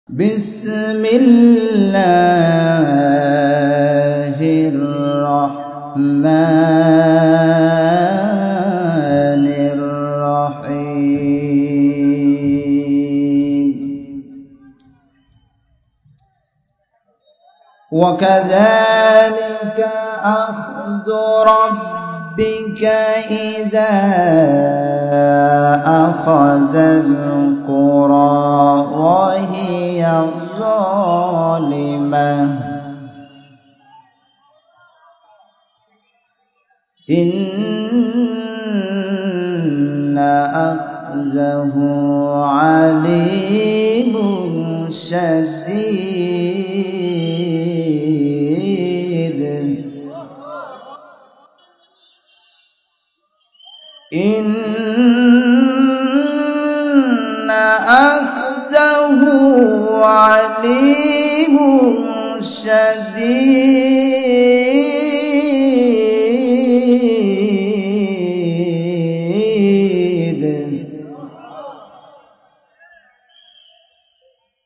বিসমিল্লাহির রহমানির রহিম। وكذلك أخذ ربك إذا أخذ القرى وهي ظالمة إن أخذه عليم شديد إن أخذه عليم شديد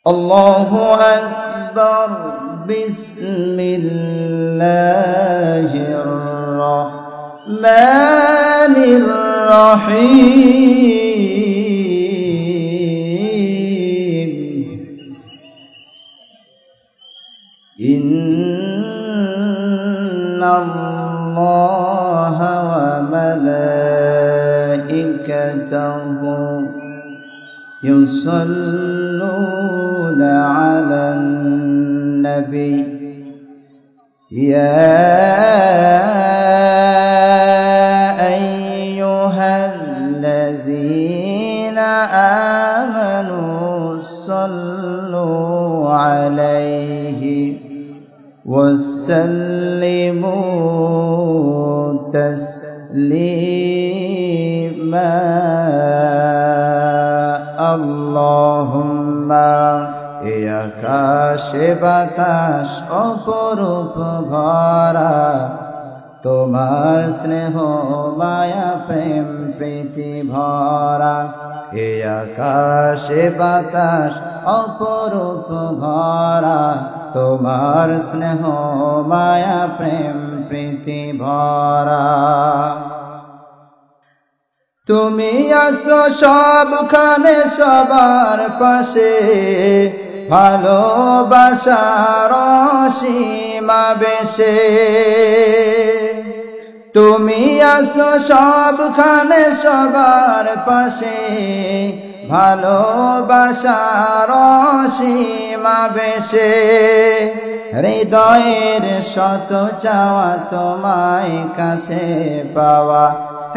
الله أكبر بسم الله الرحمن الرحيم إن الله وملائكته يصلون على النبي يا أيها الذين آمنوا صلوا عليه وسلموا تسليما اللهم يا كاشف বাতাস অপরূপ ভরা তোমার স্নেহ মায়া প্রেম প্রীতি ভরা এ আকাশে বাতাস অপরূপ ভরা তোমার স্নেহ মায়া প্রেম প্রীতি ভরা তুমি আছো সবখানে সবার পাশে ভালোবাসার সীমা বেশে তুমি আছো সবখানে সবার পাশে ভালোবাসার সীমা বেশে হৃদয়ের শত চাওয়া তোমায় কাছে পাওয়া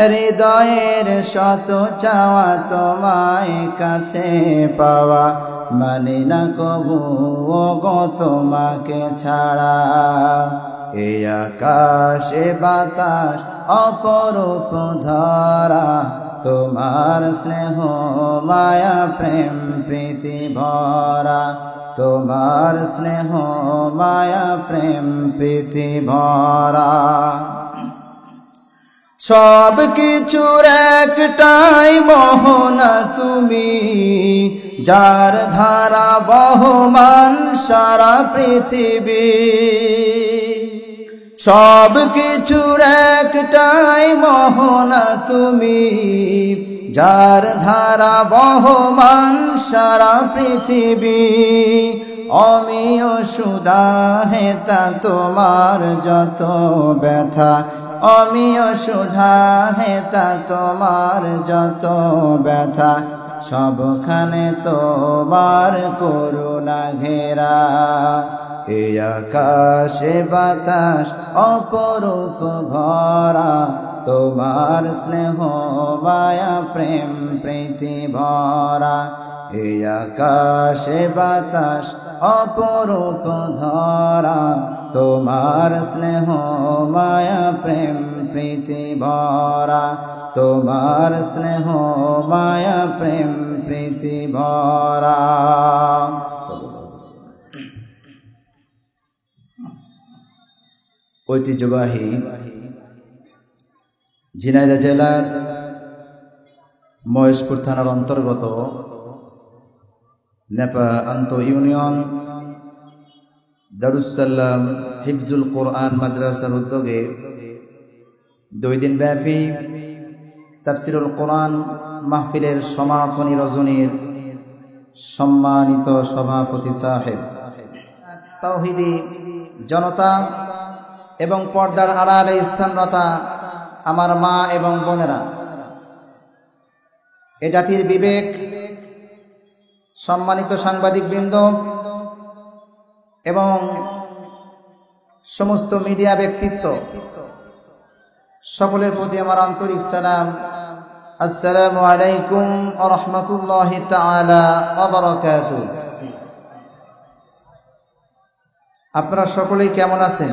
হৃদয়ের শত চাওয়া তোমায় কাছে পাওয়া মানি না কবু গো তোমাকে ছাড়া এ আকাশে বাতাস অপরূপ ধরা তোমার স্নেহ মায়া প্রেম প্রীতি ভরা তোমার স্নেহ মায়া প্রেম প্রীতি ভরা সব কিছুর একটাই মোহনা তুমি যার ধারা বহমান সারা পৃথিবী সব কিছুর একটাই মোহনা তুমি যার ধারা বহমান সারা পৃথিবী অমিয় সুধা হেতা তোমার যত ব্যথা অমিয় সুধা হেতা তোমার যত ব্যথা সবখানে তোমার করুণা ঘেরা এ আকাশে বাতাস অপরূপ ভরা তোমার স্নেহ মায়া প্রেম প্রীতি ভরা এ আকাশে বাতাস অপরূপ ধরা তোমার স্নেহ মায়া প্রেম প্রীতি ভরা তোমার স্নেহ মায়া প্রেম প্রীতি ভরা ঐতিহ্যবাহী ঝিনাইদহ জেলার মহেশপুর থানার অন্তর্গত নেপা আন্ত ইউনিয়ন দারুসাল্লাম হিফজুল কোরআন মাদ্রাসার উদ্যোগে 2 দিন ব্যাপী তাফসিরুল কোরআন মাহফিলের সমাপনী রজনীর সম্মানিত সভাপতি সাহেব, তাওহীদি জনতা এবং পর্দার আড়ালে স্থানরতা আমার মা এবং বোনেরা, এ জাতির বিবেক, সম্মানিত সাংবাদিকবৃন্দ এবং সমস্ত মিডিয়া ব্যক্তিত্ব, সকলের প্রতি আমার আন্তরিক সালাম। আসসালামু আলাইকুম ওয়া রাহমাতুল্লাহি তাআলা ওয়া বারাকাতুহু। আপনারা সকলেই কেমন আছেন?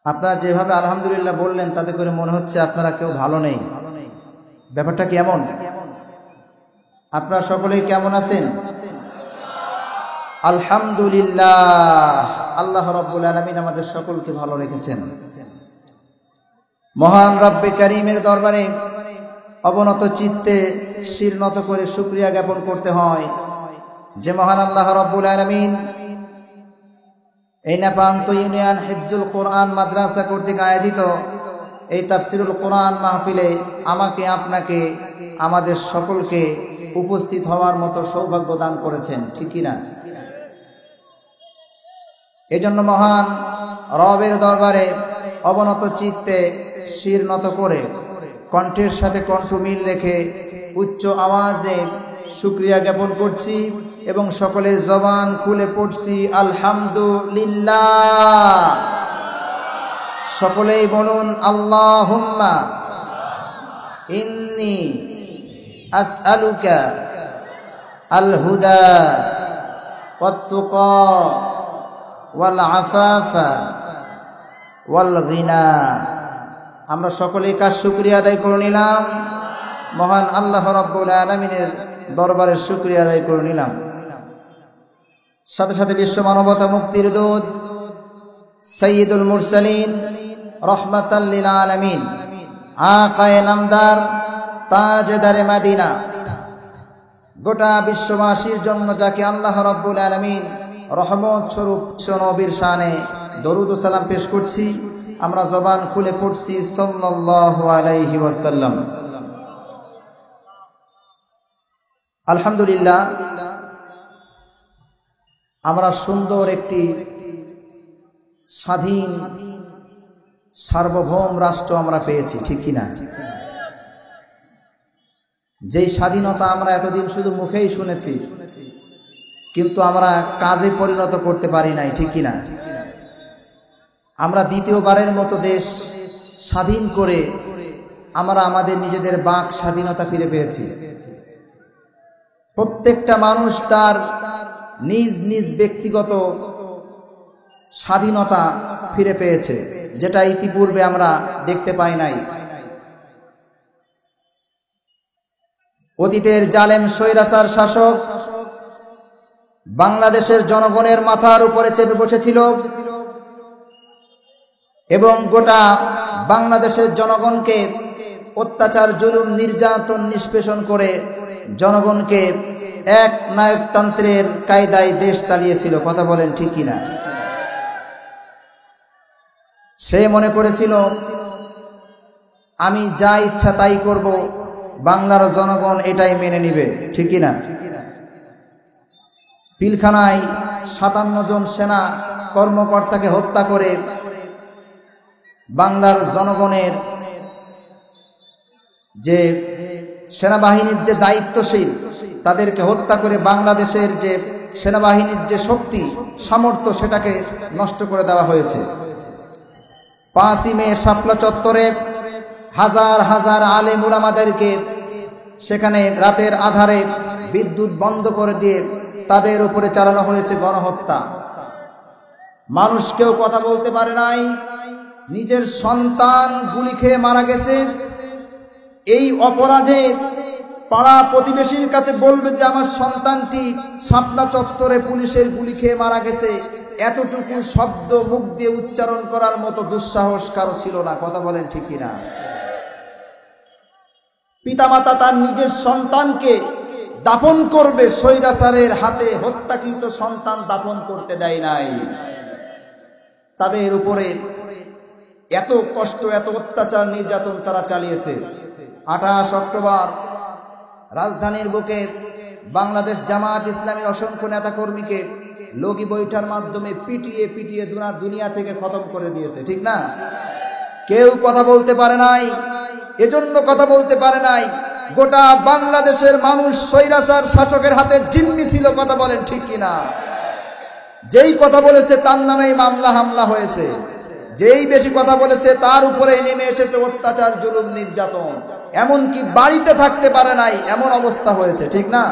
আপনারা যেভাবে আলহামদুলিল্লাহ বললেন তাতে করে মনে হচ্ছে আপনারা কেউ ভালো নেই। ব্যাপারটা কি এমন? আপনারা সকলেই কেমন আছেন? আলহামদুলিল্লাহ, আল্লাহ রাব্বুল আলামিন আমাদের সকলকে ভালো রেখেছেন। মহান রব্বে কারীমের দরবারে অবনত চিত্তে শির নত করে শুকরিয়া জ্ঞাপন করতে হয় যে মহান আল্লাহ রাব্বুল আলামিন এই নেপান্ত ইউনিয়ন হিফজুল কোরআন মাদ্রাসা কর্তৃক আয়োজিত এই তাফসিরুল কোরআন মাহফিলে আমাকে, আপনাকে, আমাদের সকলকে উপস্থিত হওয়ার মতো সৌভাগ্য দান করেছেন, ঠিক কিনা? এজন্য মহান রবের দরবারে অবনত চিত্তে শির নত করে কণ্ঠের সাথে কণ্ঠ মিল রেখে উচ্চ আওয়াজে শুকরিয়া জ্ঞাপন করছি এবং সকলে জবান খুলে পড়ছি আলহামদুলিল্লাহ। সকলেই বলুন আল্লাহুম্মা ইন্নী আসআলুকা আল হুদা ওয়াত তুকা ওয়াল আফাফা ওয়াল গিনা। আমরা সকলেই কাজ শুকরিয়া আদায় করে নিলাম, মহান আল্লাহ রাব্বুল আলামিনের দরবারে শুকরিয়া আদায় করে নিলাম। সাথে সাথে বিশ্ব মানবতা মুক্তির দূত সাইয়্যিদুল মুরসালিন রাহমাতাল লিল আলামিন আকায়ে নামদার তাজদারে মদিনা, গোটা বিশ্ববাসীর জন্য যাকে আল্লাহ রাব্বুল আলামিন রহমত স্বরূপ নবীর শানে দরুদ ও সালাম পেশ করছি। আমরা জবান খুলে পড়ছি সাল্লাল্লাহু আলাইহি ওয়াসাল্লাম। আলহামদুলিল্লাহ, আমরা সুন্দর একটি স্বাধীন সার্বভৌম রাষ্ট্র আমরা পেয়েছি, ঠিক কিনা? যেই স্বাধীনতা আমরা এতদিন শুধু মুখেই শুনেছি, কিন্তু আমরা কাজে পরিণত করতে পারি নাই, ঠিক কিনা? আমরা দ্বিতীয়বারের মতো দেশ স্বাধীন করে আমরা আমাদের নিজেদের বাক স্বাধীনতা ফিরে পেয়েছি। প্রত্যেকটা মানুষ তার নিজ নিজ ব্যক্তিগত স্বাধীনতা ফিরে পেয়েছে, যেটা ইতিপূর্বে আমরা দেখতে পাই নাই। অতীতের জালেম স্বৈরাচার শাসক বাংলাদেশের জনগণের মাথার উপরে চেপে বসেছিল এবং গোটা বাংলাদেশের জনগণকে অত্যাচার, জুলুম, নির্যাতন, নিষ্পেষণ করে জনগণকে এক নায়কতন্ত্রের কায়দায় দেশ চালিয়েছিল। কথা বলেন ঠিক কিনা? সে মনে করেছিল আমি যা ইচ্ছা তাই করব, বাংলার জনগণ এটাই মেনে নিবে, ঠিক কিনা? পিলখানায় ৫৭ জন সেনা কর্মকর্তাকে হত্যা করে বাংলার জনগণের যে সেনাবাহিনীর যে দায়িত্বশীল তাদেরকে হত্যা করে বাংলাদেশের যে সেনাবাহিনীর যে শক্তি, সামর্থ্য, সেটাকে নষ্ট করে দেওয়া হয়েছে। ৫ই মে শাপলা চত্বরে হাজার হাজার আলেম উলামাদেরকে সেখানে রাতের আধারে বিদ্যুৎ বন্ধ করে দিয়ে তাদের উপরে চালানো হয়েছে গণহত্যা। মানুষ কেউ কথা বলতে পারে নাই, নিজের সন্তান গুলি খেয়ে মারা গেছে। এই অপরাধে পাড়া প্রতিবেশীর কাছে বলবে যে আমার সন্তানটি শাপলা চত্বরে পুলিশের গুলি খেয়ে মারা গেছে, এতটুকু শব্দ মুখ দিয়ে উচ্চারণ করার মতো দুঃসাহস কারো ছিল না। কথা বলেন ঠিক কিনা? পিতামাতা তার নিজের সন্তানকে দাফন করবে, স্বৈরাচারের হাতে হত্যাকৃত সন্তান দাফন করতে দেয় নাই। তাদের উপরে এত কষ্ট, এত অত্যাচার, নির্যাতন তারা চালিয়েছে। 28 অক্টোবর রাজধানীর বুকে বাংলাদেশ জামাত ইসলামের অসংখ্য নেতাকর্মীকে লগি বৈঠার মাধ্যমে পিটিয়ে পিটিয়ে দুনিয়া থেকে খতম করে দিয়েছে, ঠিক না? কেউ কথা বলতে পারে নাই। এজন্য কথা বলতে পারে নাই, গোটা বাংলাদেশের মানুষ স্বৈরাচার শাসকের হাতে জিম্মি ছিল। কথা বলেন ঠিক কিনা? যেই কথা বলেছে তার নামেই মামলা হামলা হয়েছে, যেই বেশি কথা বলেছে তার উপরে নেমে এসেছে অত্যাচার, জুলুম, নির্যাতন, এমনকি বাড়িতে থাকতে পারে নাই, এমন অবস্থা হয়েছে, ঠিক না?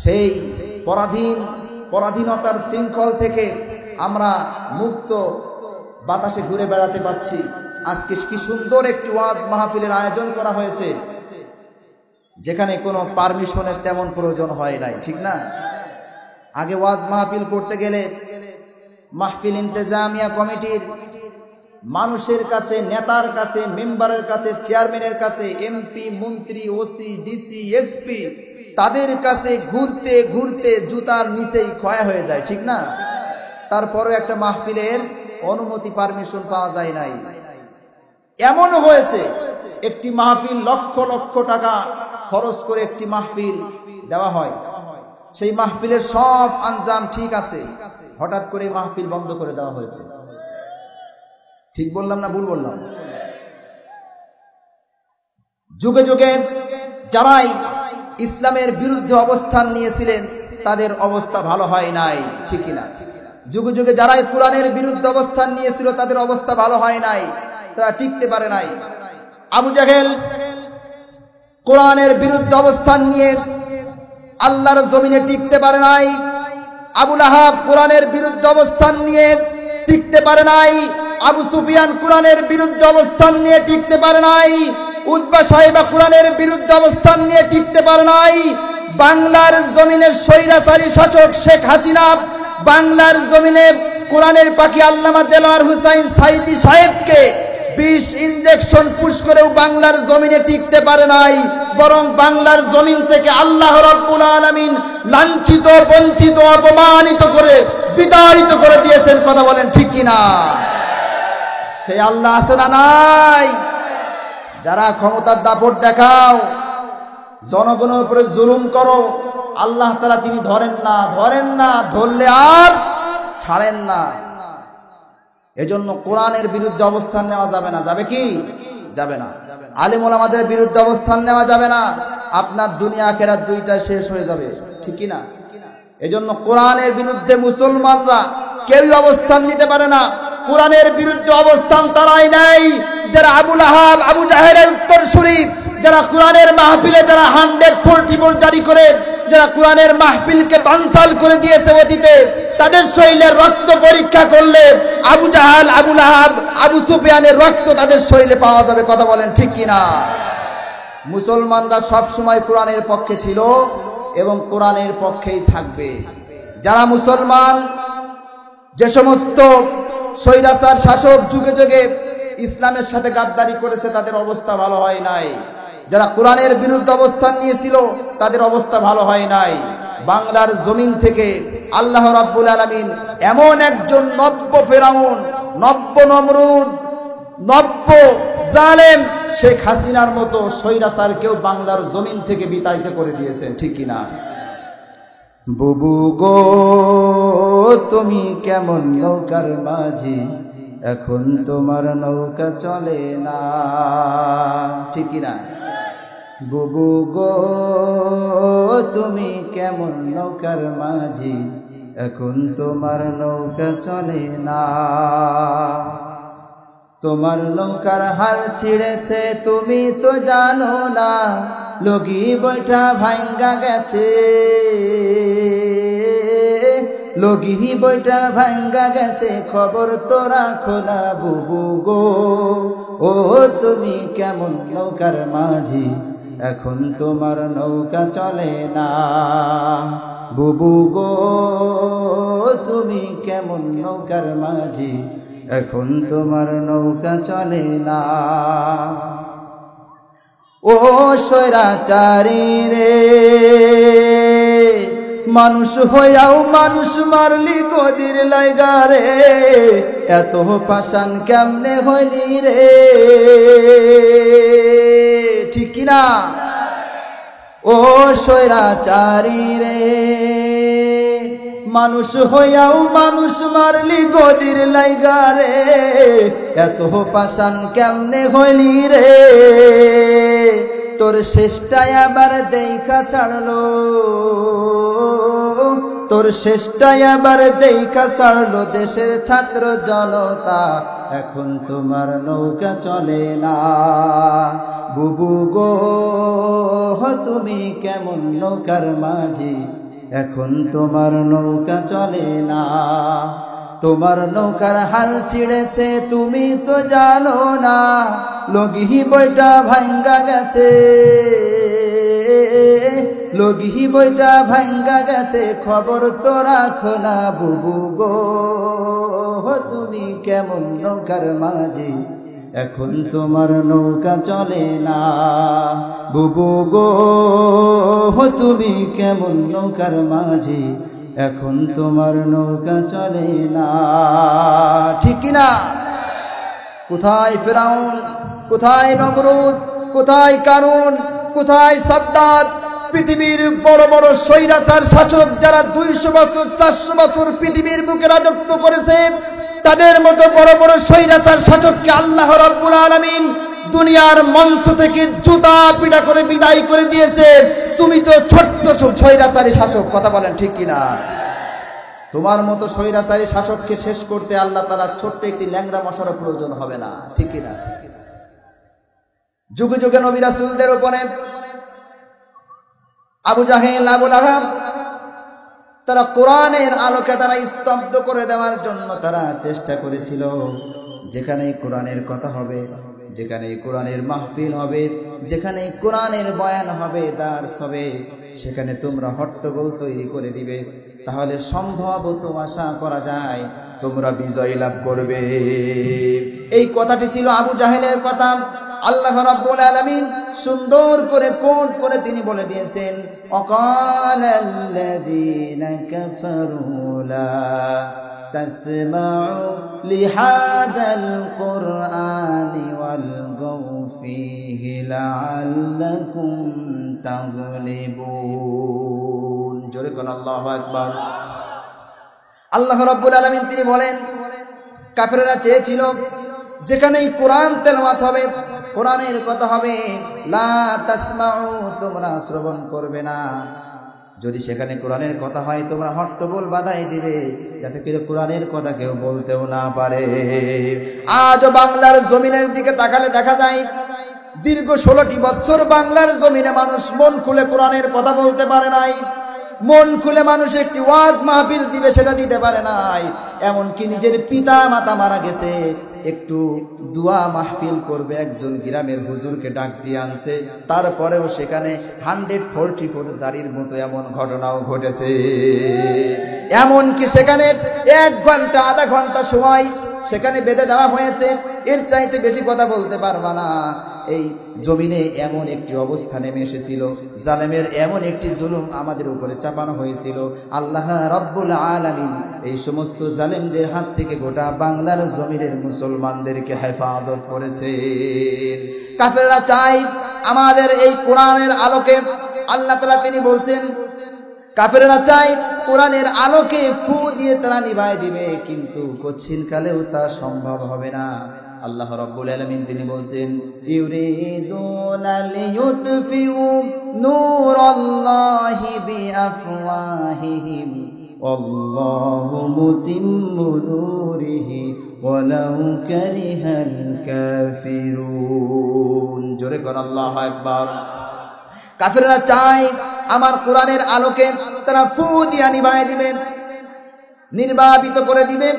সেই পরাধীনতার শৃঙ্খল থেকে আমরা মুক্ত বাতাসে ঘুরে বেড়াতে পাচ্ছি। আজকে কি সুন্দর একটি ওয়াজ মাহফিলের আয়োজন করা হয়েছে, যেখানে কোনো পারমিশনের তেমন প্রয়োজন হয় নাই, ঠিক না? আগে ওয়াজ মাহফিল করতে গেলে মাহফিল ইন্তেজামিয়া কমিটির মানুষের কাছে, নেতার কাছে, মেম্বারের কাছে, চেয়ারম্যানের কাছে, এমপি, মন্ত্রী, ওসি, ডিসি, এসপি, তাদের কাছে ঘুরতে ঘুরতে জুতার নিচেই ক্ষয় হয়ে যায়, ঠিক না? তারপরে একটা মাহফিলের অনুমতি, পারমিশন পাওয়া যায় নাই। এমনও হয়েছে একটি মাহফিল লক্ষ লক্ষ টাকা খরচ করে একটি মাহফিল দেওয়া হয়, সেই মাহফিলের সব আঞ্জাম ঠিক আছে, হঠাৎ করে মাহফিল বন্ধ করে দেওয়া হয়েছে। ঠিক বললাম না ভুল বললাম? যুগে যুগে যারাই ইসলামের বিরুদ্ধে অবস্থান নিয়েছিলেন তাদের অবস্থা ভালো হয় নাই, ঠিক কিনা? যুগে যুগে যারাই কোরআনের বিরুদ্ধে অবস্থান নিয়েছিল তাদের অবস্থা ভালো হয় নাই, তারা টিকতে পারে নাই। আবু জাহেল কোরআনের বিরুদ্ধে অবস্থান নিয়ে আল্লাহর জমিনে টিকতে পারে নাই। আবু লাহাব কোরআনের বিরুদ্ধে অবস্থান নিয়ে টিকতে পারে নাই। আবু সুফিয়ান কোরআনের বিরুদ্ধে অবস্থান নিয়ে টিকতে পারে নাই। উতবা সাহেবা কোরআনের বিরুদ্ধে অবস্থান নিয়ে টিকতে পারে নাই। বাংলার জমিনের স্বৈরাচারী শাসক শেখ হাসিনা বাংলার জমিনে কোরআনের পাখি আল্লামা দেলোয়ার হুসাইন সাইদি সাহেবকে 20 ইনজেকশন পুশ করেও বাংলার জমিনে টিকতে পারে নাই, বরং বাংলার জমিন থেকে আল্লাহ রাব্বুল আলামিন লাঞ্ছিত, বঞ্চিত, অপমানিত করে বিতাড়িত করে দিয়েছেন। কথা বলেন ঠিক কিনা? সে আল্লাহ আছে না নাই? যারা ক্ষমতার দাপট দেখাও, জনগণের উপরে জুলুম করো, আল্লাহ তাআলা তিনি ধরেন না, ধরলে আর ছাড়েন না। এজন্য কোরআনের বিরুদ্ধে অবস্থান নেওয়া যাবে না। যাবে কি? যাবে না। আলেম ওলামাদের বিরুদ্ধে অবস্থান নেওয়া যাবে না। আপনার দুনিয়া আখিরাত দুইটা শেষ হয়ে যাবে, ঠিক কি না? এজন্য কোরআনের বিরুদ্ধে মুসলমানরা কেউ অবস্থান নিতে পারে না। কোরআনের বিরুদ্ধে অবস্থান তারাই নাই যারা আবু লাহাব, আবু জাহেলের উত্তরসূরি, যারা কোরআনের মাহফিলে যারা 140 জারি করে, যারা কোরআনের মাহফিলকে বানচাল করে দিয়েছে অতীতে, তাদের শরীরের রক্ত পরীক্ষা করলে আবু জাহাল, আবু লাহাব, আবু সুফিয়ানের রক্ত তাদের শরীরে পাওয়া যাবে। কথা বলেন ঠিক কিনা? মুসলমানরা সব সময় কোরআনের পক্ষে ছিল এবং কোরআনের পক্ষেই থাকবে। যারা মুসলমান, যে সমস্ত স্বৈরাচার শাসক যুগে যুগে ইসলামের সাথে গাদ্দারি করেছে তাদের অবস্থা ভালো হয় নাই। যারা কোরআনের বিরুদ্ধে অবস্থান নিয়েছিল তাদের অবস্থা ভালো হয় নাই। বাংলার জমিন থেকে আল্লাহ রাব্বুল আলামিন এমন একজন নব্য ফেরাউন, নব্য নমরুদ, নব্য জালেম শেখ হাসিনার মতো স্বৈরাচারকেও বাংলার জমিন থেকে বিতাড়িত করে দিয়েছেন, ঠিক কিনা? বুবু গো তুমি কেমন নৌকার মাঝি, এখন তোমার নৌকা চলে না, ঠিক কিনা? বুবু গো তুমি কেমন নৌকার মাঝি, এখন তোমার নৌকা চলে না। তোমার নৌকার হাল ছিঁড়েছে তুমি তো জানো না, লগি বৈঠা ভাঙ্গা গেছে, লগি বৈঠা ভাঙ্গা গেছে, খবর তো রাখো না বুবু গো। ও তুমি কেমন নৌকার মাঝি, এখন তোমার নৌকা চলে না। বুবু গো তুমি কেমন নৌকার মাঝি, এখন তোমার নৌকা চলে না। ও স্বৈরাচারী রে, মানুষ হইয়াও মানুষ মারলি গদির লাইগা রে, এত পাষাণ কেমনে হইলি রে, ঠিক কিনা? ও স্বৈরাচারী রে, মানুষ হইয়াও মানুষ মারলি গদির লাইগা রে, এত পাষাণ কেমনে হইলি রে, তোর শেষটাই আবার দেখা ছাড়লো, তোর শেষটাই আবার দেখা ছাড়লো দেশের ছাত্র জনতা, এখন তোমার নৌকা চলে না। বুবু গো তুমি কেমন নৌকার মাঝি, এখন তোমার নৌকা চলে না। তোমার নৌকার হাল ছিঁড়েছে তুমি তো জানো না, লগি বইটা ভাঙ্গা গেছে, লগি বইটা ভাঙ্গা গেছে, খবর তো রাখো না। বুবু গো তুমি কেমন নৌকার মাঝি, এখন তোমার নৌকা চলে না। বুবু গো তুমি কেমন নৌকার মাঝি, এখন তোমার নৌকা চলে না, ঠিক কিনা? কোথায় ফেরাউন, কোথায় নমরুদ, কোথায় কারুন, কোথায় সাদ্দাত? পৃথিবীর বড় বড় স্বৈরাচার শাসক যারা 200 বছর 400 বছর পৃথিবীর বুকে রাজত্ব করেছে, তাদের মতো বড় বড় স্বৈরাচার শাসককে আল্লাহ রাব্বুল আলামিন দুনিয়ার মঞ্চ থেকে জুতা পিটা করে বিদায় করে দিয়েছে। তুমি তো ছোট্ট স্বৈরাচারী শাসক, কথা বলেন ঠিক কিনা? তোমার মতো স্বৈরাচারী শাসককে শেষ করতে আল্লাহ তাআলা ছোট্ট একটি ল্যাংড়া মশারও প্রয়োজন হবে না, ঠিক কিনা? যুগে যুগে নবী রাসূলদের উপরে আবু জাহেল, আবু লাহাব, তারা কোরআনের আলোকে তারা স্তব্ধ করে দেওয়ার জন্য তারা চেষ্টা করেছিল। যেখানে কোরআনের কথা হবে, যেখানে কোরআনের মাহফিল হবে, যেখানে কোরআনের বয়ান হবে, দার্স হবে, সেখানে তোমরা হট্টগোল তৈরি করে দিবে, তাহলে সম্ভবত আশা করা যায় তোমরা বিজয় লাভ করবে। এই কথাটি ছিল আবু জাহেলের কথা। আল্লাহ রাব্বুল আলামিন সুন্দর করে কোট করে তিনি বলে দিয়েছেন, অকালাল্লাযীনা কাফারু লা তাসমাউ লিহাদাল কুরআনি ওয়ালগাউ ফীহি লাআল্লাকুম তাগলিবুন। জোরে কোন আল্লাহু আকবার। আল্লাহ রাব্বুল আলামিন তিনি বলেন, কাফেররা চেয়েছিল যেখানেই কোরআন তেলাওয়াত হবে, কোরআনের কথা হবে, লা তাসমাউ, তোমরা শ্রবণ করবে না। যদি সেখানে কোরআনের কথা হয় তোমরা হট্টগোল বাধাই দিবে, যাতে করে কোরআনের কথা কেউ বলতেও না পারে। আজ বাংলার জমিনের দিকে তাকালে দেখা যায় দীর্ঘ 16টি বছর বাংলার জমিনে মানুষ মন খুলে কোরআনের কথা বলতে পারে নাই। মন খুলে মানুষ একটি ওয়াজ মাহফিল দিবে, সেটা দিতে পারে নাই। এমনকি নিজের পিতা মাতা মারা গেছে, একটু দোয়া মাহফিল করবে, একজন গ্রামের হুজুরকে ডাক দিয়ে আনছে, তারপরেও সেখানে 144 জারির মতো এমন ঘটনাও ঘটেছে। এমনকি সেখানে 1 ঘন্টা আধা ঘন্টা সময় সেখানে বেঁধে দেওয়া হয়েছে, এর চাইতে বেশি কথা বলতে পারবা না। এই জমিনে এমন একটি অবস্থা নেমে এসেছিল, জালেমের এমন একটি জুলুম আমাদের উপরে চাপানো হয়েছিল। আল্লাহ রাব্বুল আলামিন এই সমস্ত জালেমদের হাত থেকে গোটা বাংলার জমিনের মুসলমানদেরকে হেফাজত করেছেন। কাফেররা চায় আমাদের এই কোরআনের আলোকে, আল্লাহ তাআলা তিনি বলছেন, কাফেররা চায় কোরআনের আলোকে ফু দিয়ে তারা নিভায় দিবে, কিন্তু কঠিন কালেও তা সম্ভব হবে না। আল্লাহ রাব্বুল আলামিন তিনি বলছেন, ইউরিদুনা লিয়ুতফিউ নূরাল্লাহি বিআফওয়াহিহিম ওয়াল্লাহু মুতিম্মু নূরিহি ওয়ালাউ কারিহাল কাফিরুন। জোরে কোন আল্লাহু আকবার। কাফেররা চায় আমার কোরআনের আলোকে তারা ফু দিয়া নিভায় দিবে, নির্বাপিত করে দিবে,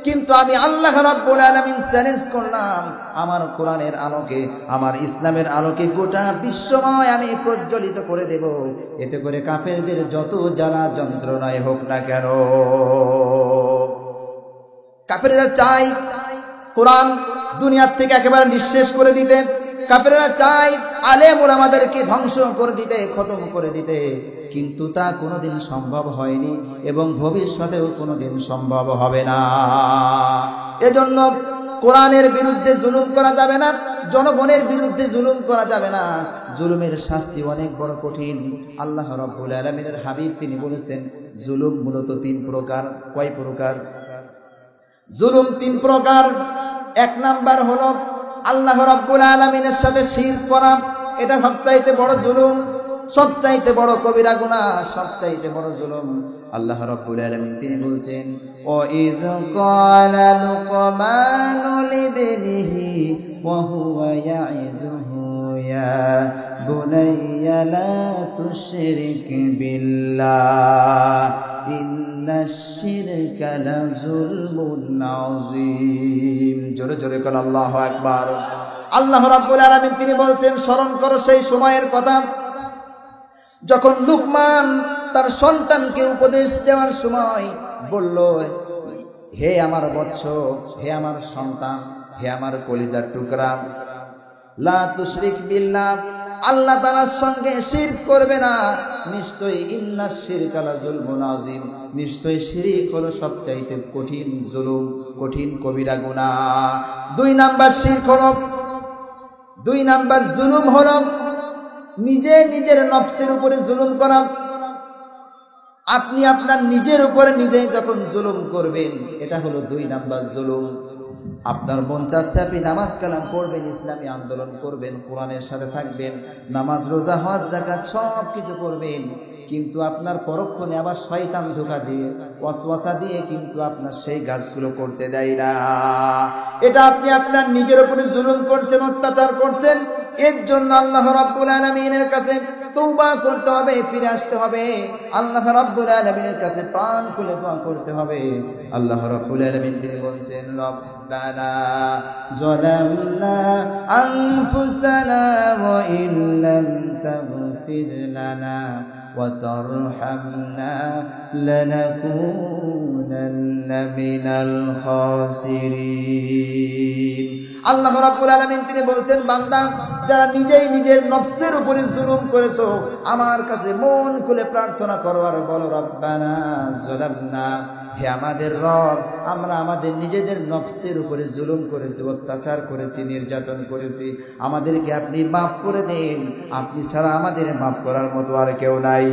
কিন্তু আমি আল্লাহ রাব্বুল আলামিন চ্যালেঞ্জ করলাম, আমার কোরআনের আলোকে, আমার ইসলামের আলোকে গোটা বিশ্বময় আমি প্রজ্বলিত করে দেব, এতে করে কাফেরদের যত জ্বালা যন্ত্রণায় হোক না কেন। কাফেররা চায় কোরআন দুনিয়ার থেকে একেবারে নিঃশেষ করে দিতে, কাফেররা চায় আলেম ওলামাদেরকে ধ্বংস করে দিতে, খতম করে দিতে, কিন্তু তা কোনোদিন সম্ভব হয়নি এবং ভবিষ্যতেও কোনোদিন সম্ভব হবে না। এজন্য কোরআনের বিরুদ্ধে জুলুম করা যাবে না, জনগণের বিরুদ্ধে জুলুম করা যাবে না। জুলুমের শাস্তি অনেক বড় কঠিন। আল্লাহ রাব্বুল আলামিনের হাবিব তিনি বলেছেন জুলুম মূলত 3 প্রকার। কয় প্রকার? জুলুম 3 প্রকার। 1 নাম্বার হলো আল্লাহ রাব্বুল আলামিনের সাথে শিরক করা, এটা সবচাইতে বড় জুলুম, সবচাইতে বড় কবিরা গুনাহ, সবচাইতে বড় জুলুম। আল্লাহ রাব্বুল আলামিন তিনি বলছেন ও ইয ক্বালা লুকমানু লিবনিহি ওয়া হুয়া ইয়াইযুহু ইয়া বুনাইয়া লা তুশরিক বিল্লাহ ইন্নাশ শিরকা লাযুলমুন আযীম। জোরে জোরে বল আল্লাহু আকবার। আল্লাহ রাব্বুল আলামিন তিনি বলছেন স্মরণ করো সেই সময়ের কথা যখন লুকমান তার সন্তানকে উপদেশ দেওয়ার সময় বলল, হে আমার বৎস, হে আমার সন্তান, হে আমার কলিজার টুকরা, লা তুশরিক বিল্লাহ, আল্লাহ তাআলার সঙ্গে শিরক করবে না। নিশ্চয়ই ইন্নাশ শিরকা লাযুলমুন আযীম, নিশ্চয়ই শিরক হলো সবচাইতে কঠিন জুলুম, কঠিন কবিরা গুনাহ। 2 নাম্বার শিরক হলো, 2 নাম্বার জুলুম হলো নিজের নফসের উপরে জুলুম করা। আপনি আপনার নিজের উপরে নিজেই যখন জুলুম করবেন, এটা হলো 2 নাম্বার জুলুম। আপনার মন চাচ্ছে আপনি নামাজ কালাম পড়বেন, ইসলামী আন্দোলন করবেন, কোরআনের সাথে থাকবেন, নামাজ রোজা হজ যাকাত সব কিছু করবেন, কিন্তু আপনার পরক্ষণে আবার শয়তান ধোঁকা দিয়ে, ওয়াসওয়াসা দিয়ে কিন্তু আপনার সেই কাজগুলো করতে দেয় না। এটা আপনি আপনার নিজের উপরে জুলুম করছেন, অত্যাচার করছেন। এর জন্য আল্লাহ রাব্বুল আলামিনের কাছে তওবা করতে হবে, ফিরে আসতে হবে। আল্লাহ রাব্বুল আলামিনের কাছে প্রাণ খুলে দোয়া করতে হবে। আল্লাহ রাব্বুল আলামিন তিনি বলছেন রব্বানা যালামনা আনফুসানা ওয়া ইল্লাম তাগফির লানা ওয়া তারহামনা লানাকুনান্না মিনাল খাসিরিন। আল্লাহ রাব্বুল আলামিন তিনি বলছেন বান্দা যারা নিজেই নিজের নফসের উপরে জুলুম করেছো, আমার কাছে মন খুলে প্রার্থনা করো আর বলো রব্বানা যালামনা, হে আমাদের রব, আমরা আমাদের নিজেদের নফসের উপরে জুলুম করেছি, অত্যাচার করেছি, নির্যাতন করেছি, আমাদেরকে আপনি মাফ করে দেন, আপনি ছাড়া আমাদের মাফ করার মতো আর কেউ নাই।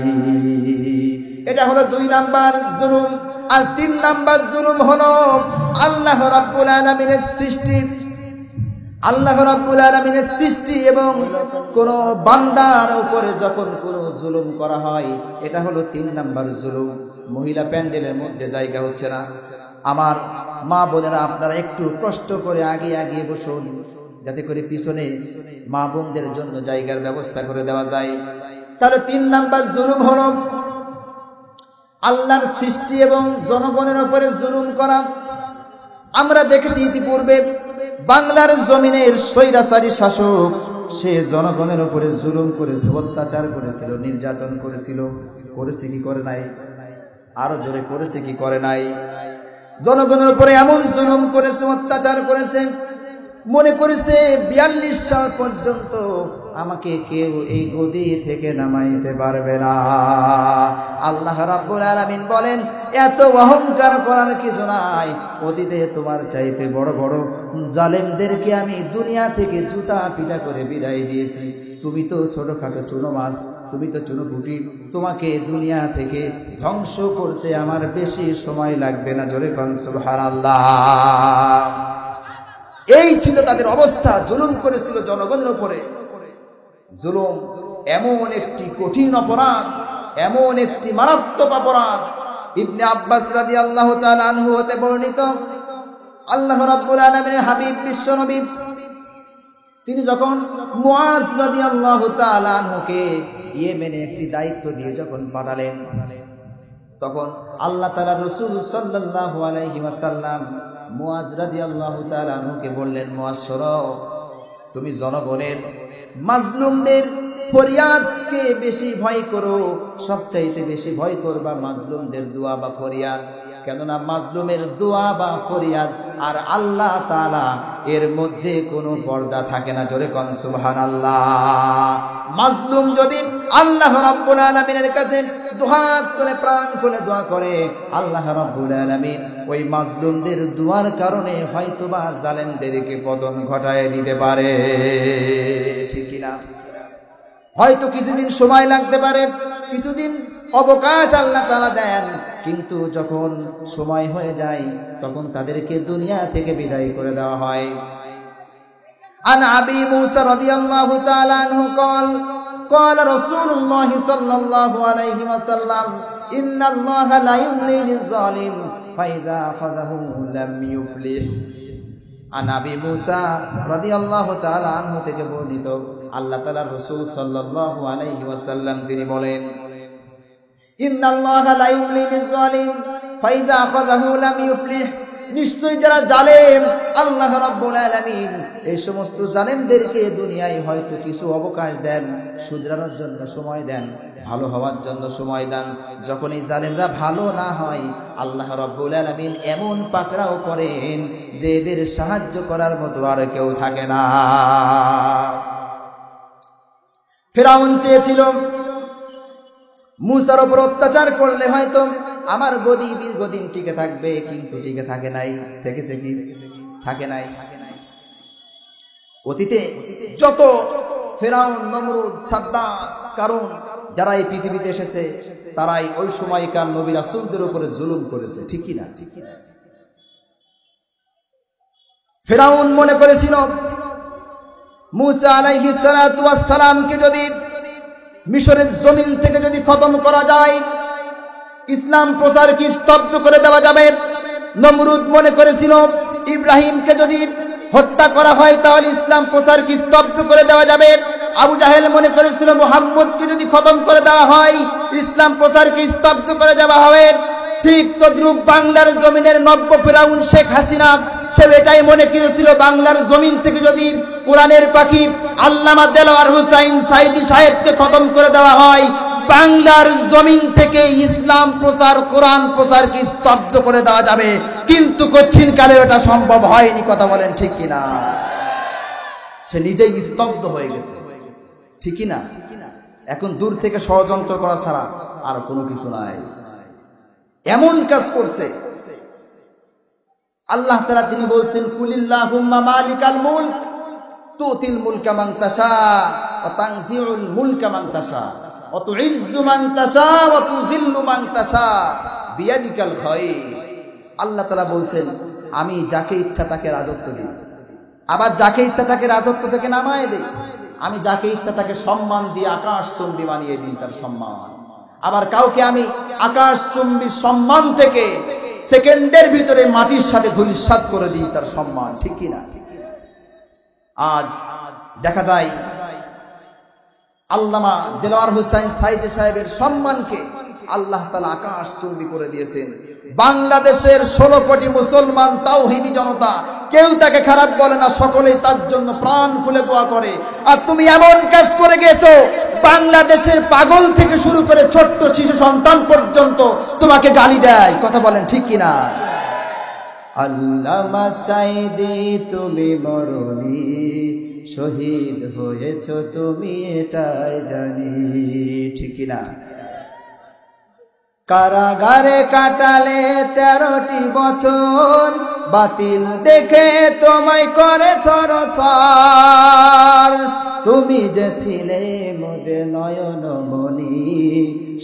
এটা হলো 2 নাম্বার জুলুম। আর 3 নাম্বার জুলুম হলো আল্লাহ রাব্বুল আলামিনের সৃষ্টি, আল্লাহ রাব্বুল আলামিনের সৃষ্টি এবং কোন বান্দার উপরে যখন কোন জুলুম করা হয়, এটা হলো 3 নাম্বার জুলুম। মহিলা প্যান্ডেলের মধ্যে জায়গা হচ্ছে না, আমার মা বোনেরা আপনারা একটু কষ্ট করে আগে বসুন, যাতে করে পিছনে মা বোনদের জন্য জায়গার ব্যবস্থা করে দেওয়া যায়। তাহলে 3 নাম্বার জুলুম হলো আল্লাহর সৃষ্টি এবং জনগণের উপরে জুলুম করা। আমরা দেখেছি ইতিপূর্বে বাংলার জমিনের স্বৈরাচারী শাসক সে জনগণের উপরে জুলুম করেছে, অত্যাচার করেছিল, নির্যাতন করেছিল। করেছে কি করে নাই? আরো জোরে করেছে কি করে নাই? জনগণের উপরে এমন জুলুম করেছে, অত্যাচার করেছে, মনে করেছে 42 সাল পর্যন্ত আমাকে কেউ এই গদি থেকে নামাইতে পারবে না। আল্লাহ রাব্বুল আলামিন বলেন এত অহংকার করার কিছু নাই। অতীতে তোমার চাইতে বড় বড় জালেমদেরকে আমি দুনিয়া থেকে জুতা পিটা করে বিদায় দিয়েছি। তুমি তো ছোটখাটো চুনো মাছ, তুমি তো চুনো পুঁটি, তোমাকে দুনিয়া থেকে ধ্বংস করতে আমার বেশি সময় লাগবে না। জোরে কোন সুবহানাল্লাহ। এই ছিল তাদের অবস্থা, জুলুম করেছিল জনগণের উপরে। জুলুম এমন একটি কঠিন অপরাধ, এমন একটি মারাত্মক অপরাধ। ইবনে আব্বাস রাদিয়াল্লাহু তাআলা আনহু হতে বর্ণিত, আল্লাহ রাব্বুল আলামিনের হাবিব বিশ্বনবী তিনি যখন মুআজ রাদিয়াল্লাহু তাআলা আনহুকে ইয়েমেনে একটি দায়িত্ব দিয়ে যখন পাঠালেন, তখন আল্লাহ তাআলা রাসূল সাল্লাল্লাহু আলাইহি ওয়াসাল্লাম মুআজ রাদিয়াল্লাহু তাআলা আনহুকে বললেন, মুআজ শোনো, তুমি জনগণের মাজলুমদের ফরিয়াদকে বেশি ভয় করো, সবচাইতে বেশি ভয় করবা মাজলুমদের দোয়া বা ফরিয়াদ। কেননা মাজলুমের দোয়া বা ফরিয়াদ আর আল্লাহ তাআলা এর মধ্যে কোনো পর্দা থাকে না। জোরে কোন সুবহানাল্লাহ। মাজলুম যদি আল্লাহ রাব্বুল আলামিনের কাছে দুহাত তুলে প্রাণ খুলে দোয়া করে, আল্লাহ রাব্বুল আলামিন ওই মাজলুমদের দোয়ার কারণে হয়তোবা জালেমদেরকে পতন ঘটায় দিতে পারে। ঠিক কি না? হয়তো কিছুদিন সময় লাগতে পারে, কিছুদিন অবকাশ আল্লাহ তাআলা দেন, কিন্তু যখন সময় হয়ে যায় তখন তাদেরকে দুনিয়া থেকে বিদায় করে দেওয়া হয়। আন আবি মুসা রাদিয়াল্লাহু তাআলা আনহু قال قال رسول الله صلى الله عليه وسلم ان الله لا يملي للظالم فاذا اخذه لم يفلح। আন আবি মুসা রাদিয়াল্লাহু তাআলা আনহু থেকে বর্ণিত, আল্লাহ তাআলার রাসূল সাল্লাল্লাহু আলাইহি ওয়াসাল্লাম তিনি বলেন, ইন্নাল্লাহা লা ইউমলি লিয-যালিম ফাইযা আখাযাহু লাম ইউফলিহ। নিশ্চয়ই যারা জালেম, আল্লাহ রাব্বুল আলামিন এই সমস্ত জালেমদেরকে দুনিয়ায় হয়তো কিছু অবকাশ দেন, শুধরানোর জন্য সময় দেন, ভালো হওয়ার জন্য সময় দেন। যখন এই জালেমরা ভালো না হয়, আল্লাহ রাব্বুল আলামিন এমন পাকড়াও করেন যে এদের সাহায্য করার মতো আর কেউ থাকে না। ফিরআউন চেয়েছিল মুসার উপর অত্যাচার করলে হয়তো আমার গদি দীর্ঘদিন টিকে থাকবে, কিন্তু টিকে থাকে নাই। থেকেছে কি? থাকে নাই। অতীতে যত ফিরআউন, নমরুদ, সাদ্দাত, কারুন যারা এই পৃথিবীতে এসেছে তারাই ওই সময়কার নবী রাসূলদের উপরে জুলুম করেছে। ঠিক কি না? ফিরআউন মনে করেছিল মুসা আলাইহিস সালাতু ওয়াস সালামকে যদি মিশরের জমিন থেকে যদি খতম করা যায়, ইসলাম প্রচারকে স্তব্ধ করে দেওয়া যাবে। নমরুদ মনে করেছিল ইব্রাহিমকে যদি হত্যা করা হয় তাহলে ইসলাম প্রচারকে স্তব্ধ করে দেওয়া যাবে। আবু জাহেল মনে করেছিল মুহাম্মদকে যদি খতম করে দেওয়া হয় ইসলাম প্রচারকে স্তব্ধ করে দেওয়া হবে। ঠিক তদ্রূপ বাংলার জমিনের নব্য ফিরাউন শেখ হাসিনা, সে এটাই মনে করেছিল বাংলার জমিন থেকে যদি কোরআনের পাখি আল্লামা দেলোয়ার হোসাইন সাইদি সাহেবকে খতম করে দেওয়া হয়, বাংলার জমিন থেকে ইসলাম প্রচার, কোরআন প্রচারকে স্তব্ধ করে দেওয়া যাবে। কিন্তু কঠিন কালে ওটা সম্ভব হয়নি। কথা বলেন ঠিক কিনা? সে নিজেই স্তব্ধ হয়ে গেছে। ঠিক কিনা? এখন দূর থেকে ষড়যন্ত্র করা ছাড়া আর কোনো কিছু নাই। এমন কাজ করছে আল্লাহ তাআলা, তিনি বলছেন কুলিল্লাহুম্মা মালিকাল মুলক তুতিল মুলকা মান তাশা ওয়া তানজিউল মুলকা মান তাশা ওয়া তুইজ্জু মান তাশা ওয়া তুযিল্লু মান তাশা বিয়াদিকাল খায়র। আল্লাহ তাআলা বলছেন আমি যাকে ইচ্ছা তাকে রাজত্ব দিই, আবার যাকে ইচ্ছা তাকে রাজত্ব থেকে নামায় দেই। আমি যাকে ইচ্ছা তাকে সম্মান দিয়ে আকাশচুম্বী বানিয়ে দিই তার সম্মান, আবার কাউকে আমি আকাশচুম্বী সম্মান থেকে সেকেন্ডের ভিতরে মাটির সাথে ধূলিসাৎ করে দিই তার সম্মান। ঠিক কি না? আজ দেখা যায় আল্লামা দেলোয়ার হোসাইন সাইদি সাহেবের সম্মানকে আল্লাহ তাআলা আকাশচুম্বী করে দিয়েছেন। বাংলাদেশের 16 কোটি মুসলমান তাওহীদি জনতা কেউ তাকে খারাপ বলে না, সকলেই তার জন্য প্রাণ খুলে দোয়া করে। আর তুমি এমন কাজ করে গেছো, বাংলাদেশের পাগল থেকে শুরু করে ছোট্ট শিশু সন্তান পর্যন্ত তোমাকে গালি দেয়। কথা বলেন ঠিক কিনা? আল্লামা সাইদি তুমি মরনি, শহীদ হয়েছো তুমি এটাই জানি। ঠিক কিনা? কারাগারে কাটালে 13টি বছর, বাতিল দেখে তোমায় করে থরথর। তুমি যে ছিলে মোদের নয়নমণি,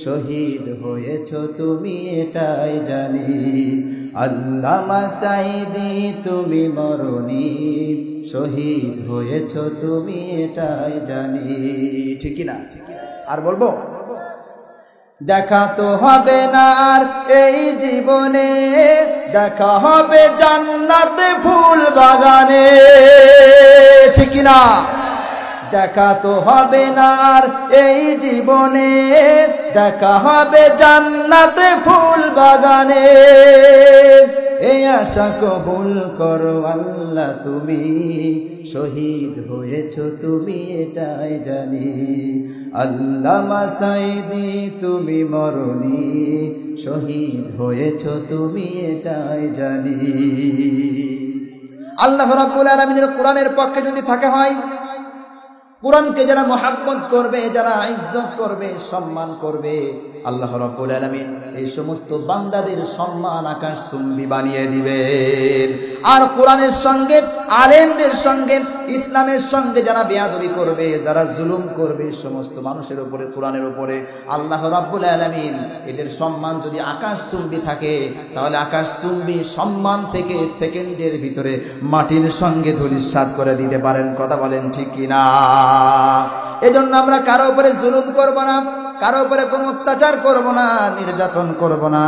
শহীদ হয়েছো তুমি এটাই জানি। আল্লামা সাইদি তুমি মরনি, শহীদ হয়েছো তুমি এটাই জানি। ঠিক কি না? আর বলবো দেখা তো হবে না আর এই জীবনে, দেখা হবে জান্নাতে ফুল বাগানে। ঠিক না? দেখা তো হবে না আর এই জীবনে, দেখা হবে জান্নাতে ফুল বাগানে। এই আশা কবুল করো আল্লাহ তুমি, শহীদ হয়েছো তুমি এটাই জানি। আল্লামা সাঈদী তুমি মরনি, শহীদ হয়েছো তুমি এটাই জানি। আল্লাহ রাব্বুল আলামিনের কোরআনের পক্ষে যদি থাকা হয়, কোরআনকে যারা মহব্বত করবে, যারা ইজ্জত করবে, সম্মান করবে, আল্লাহ রাব্বুল আলামিন এই সমস্ত বান্দাদের সম্মান আকাশচুম্বী বানিয়ে দিবেন। আর কোরআনের সঙ্গে, আলেমদের সঙ্গে, ইসলামের সঙ্গে যারা বেয়াদবি করবে, যারা জুলুম করবে সমস্ত মানুষের উপরে, কোরআনের উপরে, আল্লাহ রাব্বুল আলামিন এদের সম্মান যদি আকাশচুম্বী থাকে, তাহলে আকাশচুম্বী সম্মান থেকে সেকেন্ডের ভিতরে মাটির সঙ্গে ধূলিসাৎ করে দিতে পারেন। কথা বলেন ঠিক কিনা? এজন্য আমরা কারো উপরে জুলুম করব না, কারো উপরে কোনো অত্যাচার করব না, নির্যাতন করব না।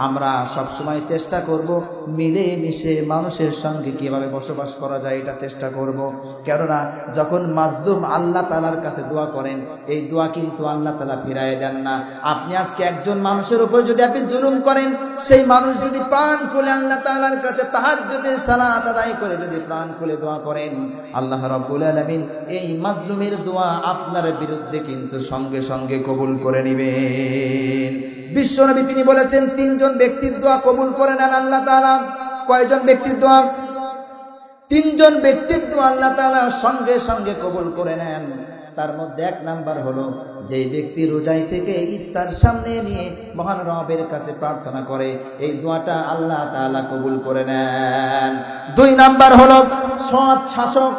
আমরা সবসময় চেষ্টা করব মিলে মিশে মানুষের সঙ্গে কিভাবে বসবাস করা যায় এটা চেষ্টা করব। কেননা যখন মাজলুম আল্লাহ তাআলার কাছে দোয়া করেন, এই দোয়া কিন্তু আল্লাহ তাআলা ফিরায় দেন না। আপনি আজকে একজন মানুষের উপর যদি আপনি জুলুম করেন, সেই মানুষ যদি প্রাণ খুলে আল্লাহ তাআলার কাছে তাহাজ্জুদের সালাত আদায় করে যদি প্রাণ খুলে দোয়া করেন, আল্লাহ রাব্বুল আলামিন এই মাজলুমের দোয়া আপনার বিরুদ্ধে কিন্তু সঙ্গে সঙ্গে কবুল করে নেবেন। বিশ্বনবী তিনি বলেছেন, তিনজন ব্যক্তির দোয়া কবুল করে নেন আল্লাহ তাআলা। কয়জন ব্যক্তির দোয়া? তিনজন ব্যক্তির দোয়া আল্লাহ তাআলা সঙ্গে সঙ্গে কবুল করে নেন। তার মধ্যে এক নাম্বার হলো, যে ব্যক্তি রোজাই থেকে ইফতার সামনে নিয়ে মহান রবের কাছে প্রার্থনা করে, এই দোয়াটা আল্লাহ তাআলা কবুল করে নেন। দুই নাম্বার হলো সৎ শাসক,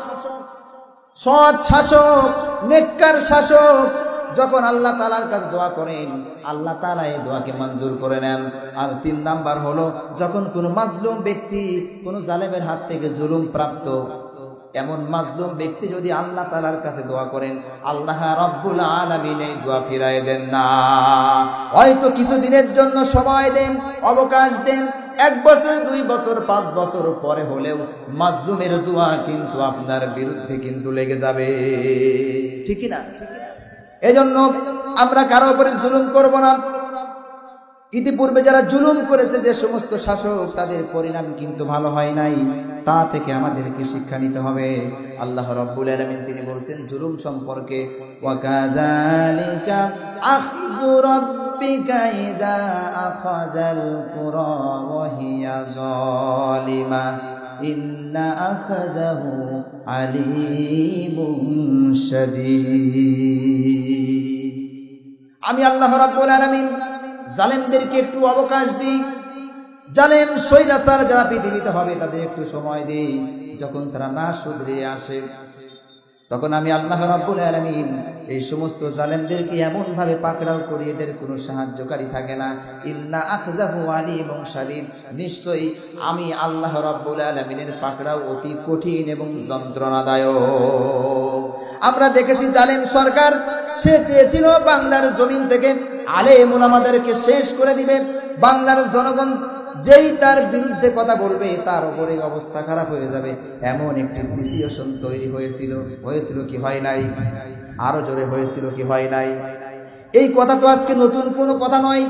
সৎ শাসক, নেককার শাসক যখন আল্লাহ তাআলার কাছে দোয়া করেন, আল্লাহ তাআলা এই দোয়াকে মঞ্জুর করে নেন। আর তিন নাম্বার হলো, যখন কোনো মাজলুম ব্যক্তি, কোনো জালেমের হাত থেকে জুলুম প্রাপ্ত এমন মাজলুম ব্যক্তি যদি আল্লাহ তাআলার কাছে দোয়া করেন, আল্লাহ রাব্বুল আলামিন এই দোয়া ফিরায় দেন না। হয়তো কিছুদিনের জন্য সময় দেন, অবকাশ দেন, 1 বছর, 2 বছর, 5 বছর পরে হলেও মাজলুমের দোয়া কিন্তু আপনার বিরুদ্ধে কিন্তু লেগে যাবে। ঠিক না? এজন্য আমরা কারো উপরে জুলুম করব না। ইতিপূর্বে যারা জুলুম করেছে, যে সমস্ত শাসক, তাদের পরিণাম কিন্তু ভালো হয় নাই। তা থেকে আমাদেরকে শিক্ষা নিতে হবে। আল্লাহ রাব্বুল আলামিন তিনি বলছেন জুলুম সম্পর্কে, ওয়াকাযালিকা আখযু রাব্বিকা ইযা আখাযাল কুরা ওয়া হিয়া যালিমা ইন্না আখাযাহু আলীমুন শাদীদ। আমি আল্লাহ রাব্বুল আলামিন জালেমদেরকে একটু অবকাশ দিই, জালেম স্বৈরাচার যারা পৃথিবীতে হবে তাদের একটু সময় দিই। যখন তারা না শুধরে আসে, তখন আমি আল্লাহ রাব্বুল আলামিন এই সমস্ত জালেমদেরকে এমন ভাবে পাকড়াও করি, এদের কোনো সাহায্যকারী থাকে না। ইন্না আখযাহু আলীমুন শাদীদ, নিশ্চয়ই আমি আল্লাহ রাব্বুল আলামিনের পাকড়াও অতি কঠিন এবং যন্ত্রণাদায়ক। আমরা দেখেছি জালেম সরকার, সে চেয়েছিল বাংলার জমিন থেকে আলেম উলামাদেরকে শেষ করে দিবে। বাংলার জনগণ যেই তার বিরুদ্ধে কথা বলবে, তার উপরে অবস্থা খারাপ হয়ে যাবে, এমন একটি সিচুয়েশন তৈরি হয়েছিল। হয়েছিল কি হয় নাই? আরো জোরে হয়েছিল কি হয় নাই? এই কথা তো আজকে নতুন কোনো কথা নয়।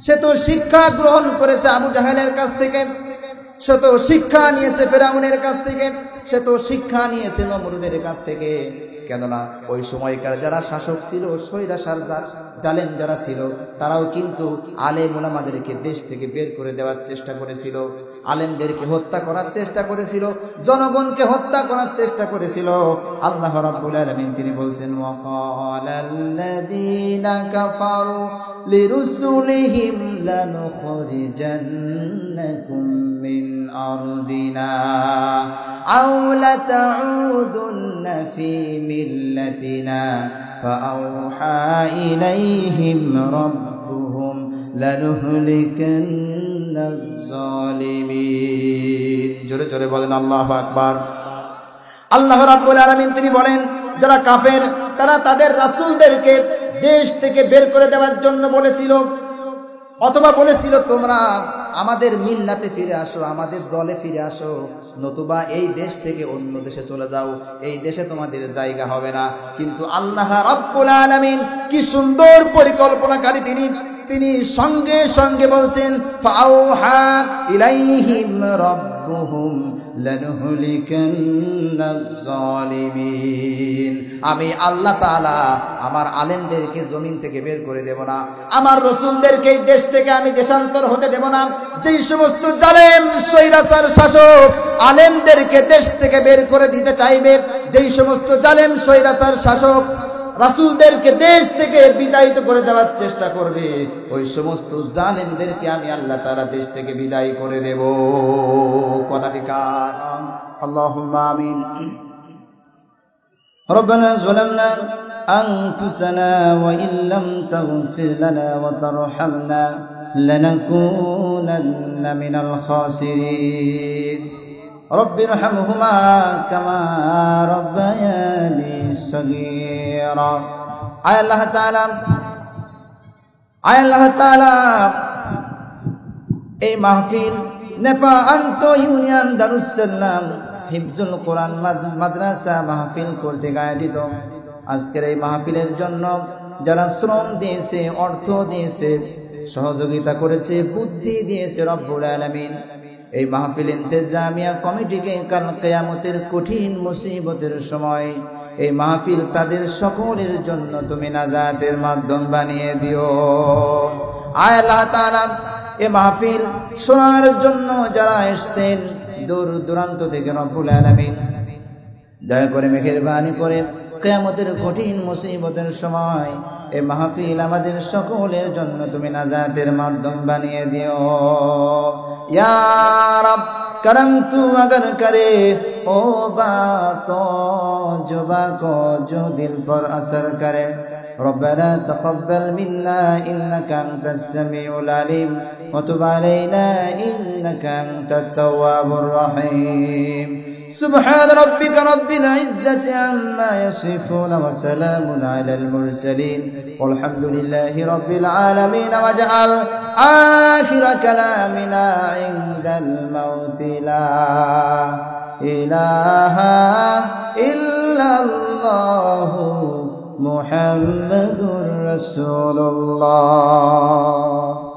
সে তো শিক্ষা গ্রহণ করেছে আবু জাহেলের কাছ থেকে, সে তো শিক্ষা নিয়েছে ফেরাউনের কাছ থেকে, সে তো শিক্ষা নিয়েছে নমরুদের কাছ থেকে। কেননা ওই সময়কার যারা শাসক ছিল, স্বৈরাচার জালেম যারা ছিল, তারাও কিন্তু আলেম উলামাদেরকে দেশ থেকে বের করে দেওয়ার চেষ্টা করেছিল, আলেমদেরকে হত্যা করার চেষ্টা করেছিল, জনগণকে হত্যা করার চেষ্টা করেছিল। আল্লাহ রাব্বুল আলামিন তিনি বলছেন, ওয়াকালাল্লাযীনা কাফারু লিরুসুলিহিম লানুখরিজান্নাকুম মিন আরদিনা আও লাতাউদুন্না ফি মিল্লাতিনা ফাআওহা ইলাইহিম রাব্বুহুম লানুহলিকান্নাজ জালিমিন। জোরে জোরে বলেন আল্লাহু আকবার। আল্লাহ রাব্বুল আলামিন তিনি বলেন, যারা কাফের তারা তাদের রাসূলদেরকে দেশ থেকে বের করে দেওয়ার জন্য বলেছিল, অথবা বলেছিল তোমরা আমাদের মিল্লাতে ফিরে আসো, আমাদের দলে ফিরে আসো, নতুবা এই দেশ থেকে অন্য দেশে চলে যাও, এই দেশে তোমাদের জায়গা হবে না। কিন্তু আল্লাহ রাব্বুল আলামিন কি সুন্দর পরিকল্পনাকারী তিনি সঙ্গে সঙ্গে বলছেন ফাআউহা ইলাইহিম রাব্বুহুম লানুহলিকান্নাজ জালিমিন। আমি আল্লাহ তাআলা আমার আলেমদেরকে জমিন থেকে বের করে দেব না, আমার রাসূলদেরকে এই দেশ থেকে আমি দেশান্তর হতে দেব না। যেই সমস্ত জালেম স্বৈরাচার শাসক আলেমদেরকে দেশ থেকে বের করে দিতে চাইবে, যেই সমস্ত জালেম স্বৈরাচার শাসক রাসূলদেরকে দেশ থেকে বিতাড়িত করে দেওয়ার চেষ্টা করবে, ওই সমস্ত জালেমদেরকে আমি আল্লাহ তাআলা দেশ থেকে বিদায় করে দেব। কথাটি কার? আল্লাহুম্মা আমিন। রব্বানা যালামনা আনফুসানা ওয়া ইল্লাম তাগফির লানা ওয়া তারহামনা লানাকুনান্না মিনাল খাসিরিন। রব্বি রহমহুমা কামা রব্বায়ানি সগীরা। আয় আল্লাহ তাআলা এই মাহফিল নেফাআন্ত ইউনিয়ন দারুস সালাম হিফজুল কোরআন মাদ্রাসা মাহফিল কর্তৃক আয়োজিত আজকের এই মাহফিলের জন্য যারা শ্রম দিয়েছে, অর্থ দিয়েছে, সহযোগিতা করেছে, বুদ্ধি দিয়েছে, রব্বুল আলামিন এই মাহফিল ইন্তেজামিয়া কমিটিকে কাল কিয়ামতের কঠিন মুসিবতের সময় এই মাহফিল তাদের সকলের জন্য তুমি নাজাতের মাধ্যম বানিয়ে দিও। আয় আল্লাহ তাআলা এই মাহফিল শোনার জন্য যারা এসেছেন দূর দূরান্ত থেকে, রব্বুল আলামিন দয়া করে মেহেরবানি করে কিয়ামতের কঠিন মুসিবতের সময় এই মাহফিল আমাদের সকলের জন্য তুমি নাজাতের মাধ্যম বানিয়ে দিও। ইয়া রব करम तू अगर करे ओ बातो जुबा को जो दिल पर असर करे। रब्बना तक़ब्बल मिन्ना इन्नका अंतस समीउल अलीम व तुब अलैना इन्नका अंतत तव्वाबुर रहीम। سبحان ربك رب العزة عما يصفون وسلام على المرسلين والحمد لله رب العالمين واجعل آخر كلامنا عند الموت لا إله إلا الله محمد رسول الله।